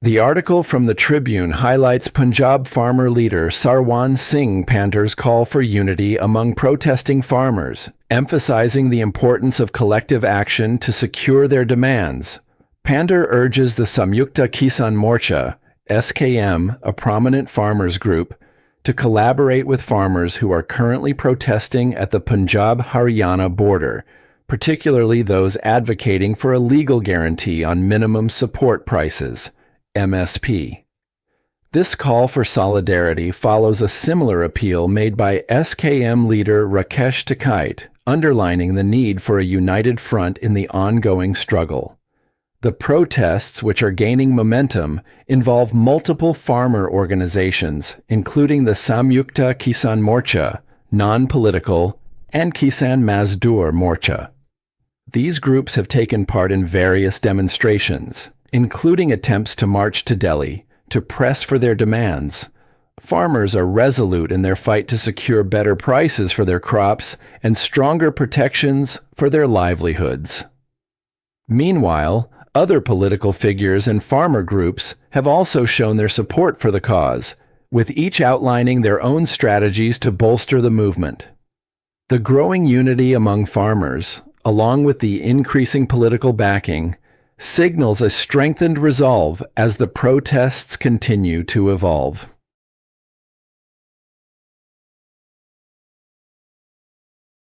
The article from the Tribune highlights Punjab farmer leader Sarwan Singh Pandher's call for unity among protesting farmers, emphasizing the importance of collective action to secure their demands. Pandher urges the Samyukta Kisan Morcha, SKM, a prominent farmers group, to collaborate with farmers who are currently protesting at the Punjab-Haryana border, particularly those advocating for a legal guarantee on minimum support prices, MSP. This call for solidarity follows a similar appeal made by SKM leader Rakesh Tikait, underlining the need for a united front in the ongoing struggle. The protests, which are gaining momentum, involve multiple farmer organizations, including the Samyukta Kisan Morcha, non-political, and Kisan Mazdoor Morcha. These groups have taken part in various demonstrations, including attempts to march to Delhi, to press for their demands. Farmers are resolute in their fight to secure better prices for their crops and stronger protections for their livelihoods. Meanwhile, other political figures and farmer groups have also shown their support for the cause, with each outlining their own strategies to bolster the movement. The growing unity among farmers, along with the increasing political backing, signals a strengthened resolve as the protests continue to evolve.